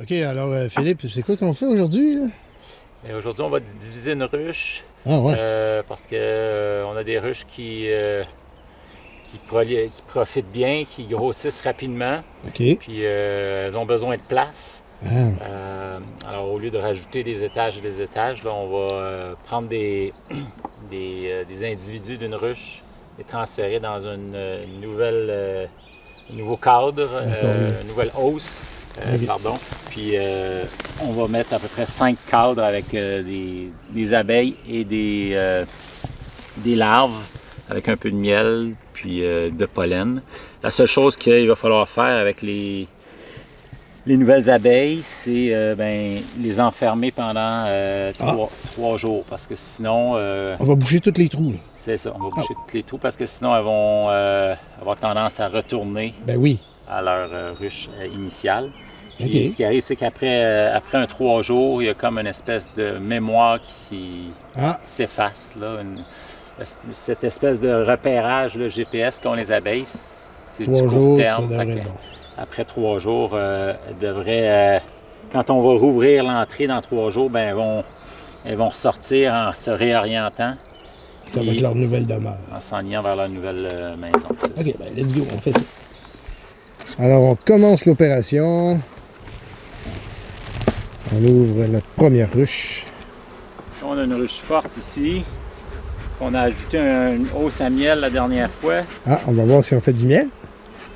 OK, alors Philippe, c'est quoi qu'on fait aujourd'hui, là? Et aujourd'hui, on va diviser une ruche Ah ouais, parce que on a des ruches qui profitent bien, qui grossissent rapidement, OK. puis elles ont besoin de place. Ah, Alors, au lieu de rajouter des étages et des étages, là, on va prendre des individus d'une ruche et transférer dans une nouvelle, un nouveau cadre, d'accord, oui. une nouvelle hausse. OK. Pardon. Puis on va mettre à peu près 5 cadres avec des abeilles et des larves avec un peu de miel puis de pollen. La seule chose qu'il va falloir faire avec les nouvelles abeilles, c'est les enfermer pendant Ah, 3 jours parce que sinon, on va boucher tous les trous, là. c'est ça, on va Ah, boucher tous les trous parce que sinon elles vont avoir tendance à retourner ben oui. à leur ruche initiale. Puis ce OK. qui arrive, c'est qu'après un 3 jours, il y a comme une espèce de mémoire qui Ah, s'efface. Là, cette espèce de repérage, le GPS qu'ont les abeilles, c'est du 3 court jours, ça terme. devrait Fait que être bon. après 3 jours, elles devraient, quand on va rouvrir l'entrée dans 3 jours, ben, elles vont ressortir en se réorientant Ça va être et leur nouvelle demeure. en s'enlignant vers leur nouvelle maison. OK, ben let's go, on fait ça. Alors, on commence l'opération. On ouvre notre première ruche. On a une ruche forte ici. On a ajouté une hausse à miel la dernière fois. Ah, on va voir si on fait du miel.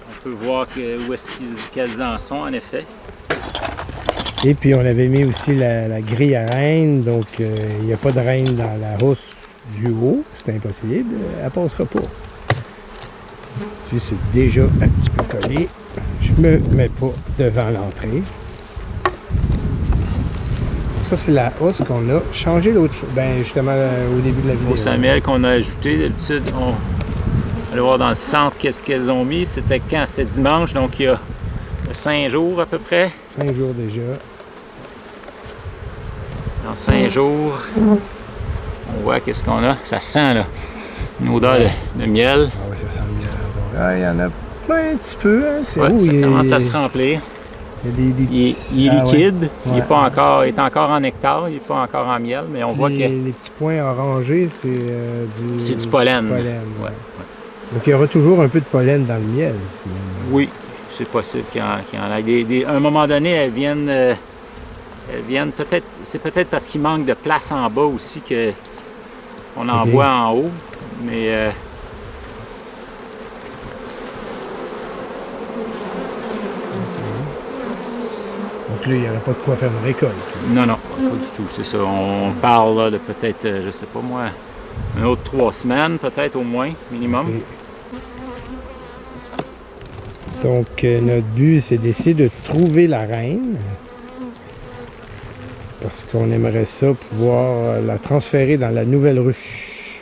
On peut voir où est-ce qu'elles en sont, en effet. Et puis, on avait mis aussi la grille à reine. Donc, il n'y a pas de reine dans la housse du haut. C'est impossible. Elle passera pas. Tu sais, c'est déjà un petit peu collé. Je me mets pas devant l'entrée. Ça, c'est la housse qu'on a changé l'autre fois. Ben, justement, au début de la vidéo. Hausse à miel qu'on a ajouté. D'habitude, on allait voir dans le centre qu'est-ce qu'elles ont mis. C'était quand? C'était dimanche, donc il y a 5 jours à peu près. 5 jours déjà. Dans 5 jours, on voit qu'est-ce qu'on a. Ça sent, là, une odeur de miel. Ah oui, ça sent le miel. Ah, il y en a pas un petit peu. Hein. C'est Ouais, où? ça Il y a, commence à se remplir. il y a des Il petits... est Ah, ouais. liquide, il Ouais. est pas encore, il est encore en nectar, il n'est pas encore en miel, mais on voit que Les petits points orangés, c'est c'est du pollen. ouais. Ouais. Donc, il y aura toujours un peu de pollen dans le miel. Finalement. Oui, c'est possible qu'il y en ait. À un moment donné, elles viennent peut-être, c'est peut-être parce qu'il manque de place en bas aussi qu'on en Ok. voit en haut, mais Donc là, il n'y aurait pas de quoi faire une récolte. non, pas du tout, c'est ça. On parle là, de peut-être, je sais pas moi, un autre 3 semaines peut-être au moins, minimum. Ok. Donc, notre but, c'est d'essayer de trouver la reine. Parce qu'on aimerait ça pouvoir la transférer dans la nouvelle ruche.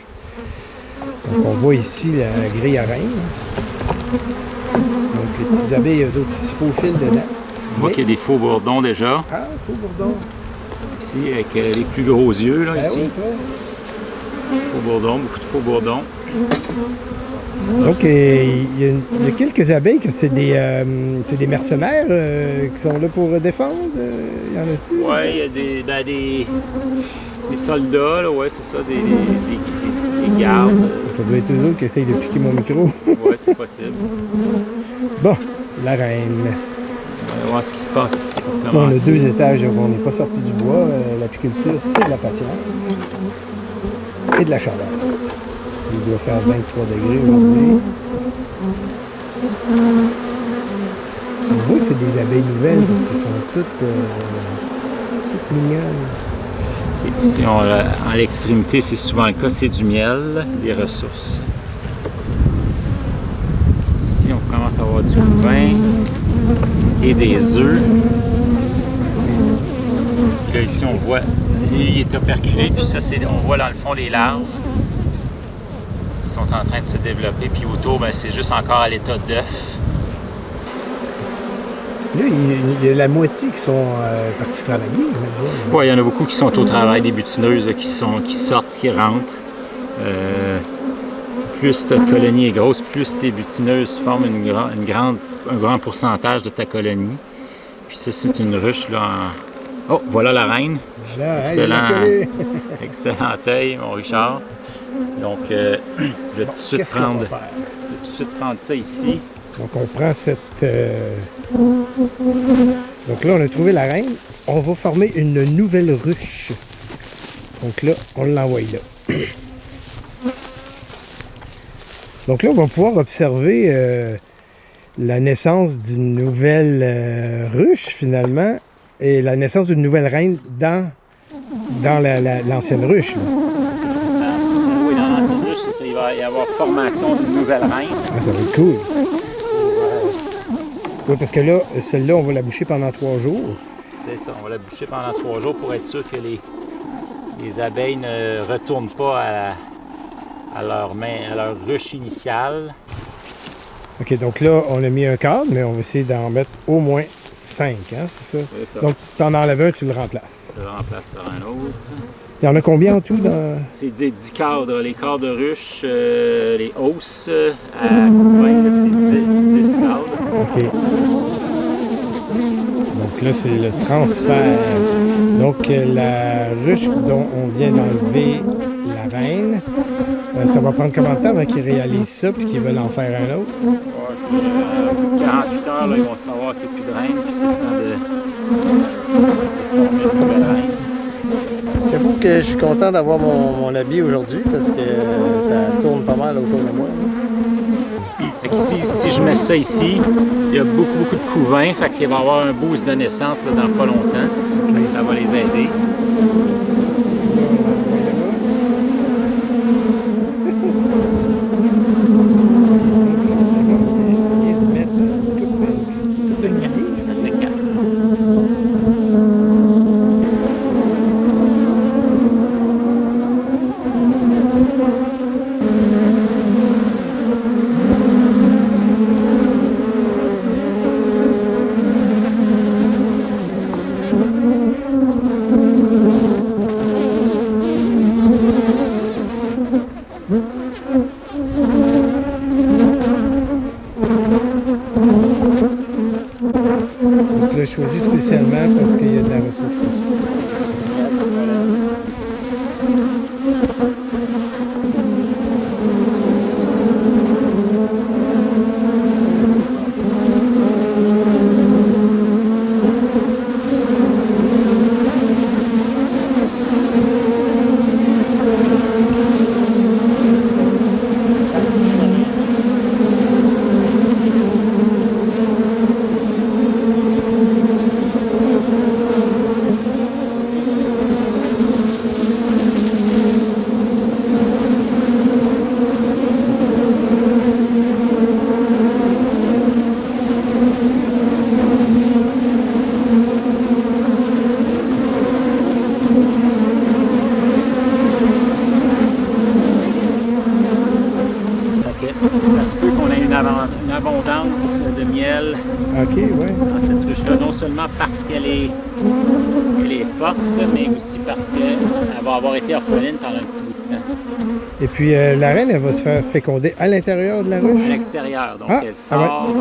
Donc, on voit ici la grille à reine. Donc, les petites abeilles, eux autres, ils se faufilent dedans. On voit qu'il y a des faux bourdons déjà, Ah, faux bourdon. ici, avec les plus gros yeux, là, Ah ici. oui, toi. Faux bourdons, beaucoup de faux bourdons. Donc, il y a quelques abeilles que c'est des mercenaires qui sont là pour défendre. Il y en a-tu? Ouais, il y a des soldats, là, ouais, c'est ça, des gardes. Ça doit être eux autres qui essayent de piquer mon micro. Ouais, c'est possible. Bon, la reine. On va voir ce qui se passe ici pour Bon, on a commencer. 2 étages, on n'est pas sorti du bois. L'apiculture, c'est de la patience et de la chaleur. Il doit faire 23 degrés aujourd'hui. On voit que c'est des abeilles nouvelles parce qu'elles sont toutes mignonnes. Et ici, en l'extrémité, c'est souvent le cas, c'est du miel, des ressources. Ici, on commence à avoir du pain et des œufs. Puis là, ici, on voit, il est operculé, tout ça, on voit dans le fond les larves qui sont en train de se développer. Puis autour, ben, c'est juste encore à l'état d'œuf. Là, il y a la moitié qui sont partis travailler. J'imagine. Oui, il y en a beaucoup qui sont au travail, des butineuses là, qui sortent, qui rentrent. Plus ta colonie est grosse, plus tes butineuses forment un grand pourcentage de ta colonie. Puis Puis ça, c'est une ruche là en... Oh, voilà la reine. Là, Excellent, hey, excellent œil, mon Richard. Donc, je vais tout de suite qu'est-ce qu'on va prendre, faire? je vais tout de suite prendre ça ici. Donc on prend cette... Donc là, on a trouvé la reine. On va former une nouvelle ruche. Donc là, on l'envoie là. Donc là, on va pouvoir observer la naissance d'une nouvelle ruche, finalement, et la naissance d'une nouvelle reine dans l'ancienne ruche. Là. Oui, dans l'ancienne ruche, c'est ça. Il va y avoir formation d'une nouvelle reine. Ah, ça va être cool. Oui, parce que là, celle-là, on va la boucher pendant 3 jours. C'est ça, on va la boucher pendant 3 jours pour être sûr que les abeilles ne retournent pas à leur ruche initiale. OK, donc là, on a mis un cadre, mais on va essayer d'en mettre au moins 5, hein, c'est ça? C'est ça. Donc, tu en enlèves un, tu le remplaces. Je le remplace par un autre. Il y en a combien en tout dans... C'est 10 cadres, les cadres de ruche, les hausses à couper, c'est 10 cadres. OK. Donc là, c'est le transfert. Donc, la ruche dont on vient d'enlever la reine, ça va prendre combien de temps avant qu'ils réalisent ça puis qu'ils veulent en faire un autre? Ouais, 48 heures, là, ils vont savoir qu'il n'y a plus de reine, puis c'est le temps de former une nouvelle reine. J'avoue que je suis content d'avoir mon habit aujourd'hui parce que ça tourne pas mal autour de moi. Fait qu'ici, si je mets ça ici, il y a beaucoup de couvains, fait qu'il va y avoir un boost de naissance là, dans pas longtemps. Fait que ça va les aider. Ça fait 4. Donc, je l'ai choisi spécialement parce qu'il y a de la ressource. Ça se peut qu'on ait une abondance de miel OK, ouais. dans cette ruche-là, non seulement parce qu'elle est forte, mais aussi parce qu'elle va avoir été orpheline pendant un petit bout de temps. Et puis, la reine, elle va se faire féconder à l'intérieur de la À ruche? l'extérieur, donc Ah, elle sort,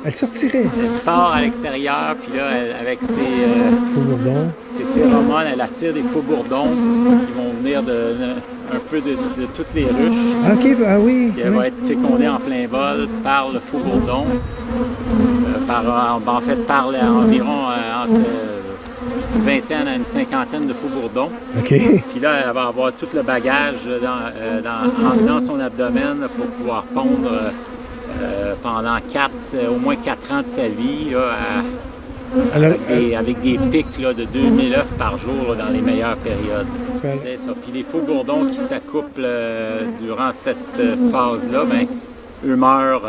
Elle sortirait. elle sort à l'extérieur, puis là, avec Faux bourdon. ses phéromones, elle attire des faux bourdons qui vont venir un peu de toutes les ruches. OK, ah oui. Puis elle va être fécondée en plein vol par le faux bourdon, en fait par environ entre une vingtaine à une cinquantaine de faux bourdons. OK. Puis là, elle va avoir tout le bagage dans son abdomen pour pouvoir pondre pendant au moins 4 ans de sa vie, là, Alors, avec des pics là, de 2000 œufs par jour là, dans les meilleures périodes. C'est ça. Puis les faux bourdons qui s'accouplent durant cette phase-là, ben, eux meurent,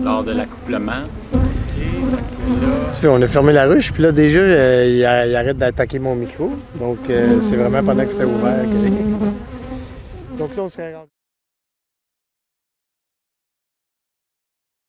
lors de l'accouplement. on a fermé la ruche, puis là, déjà, il arrête d'attaquer mon micro. Donc, c'est vraiment pendant que c'était ouvert. Donc là, on serait rendu...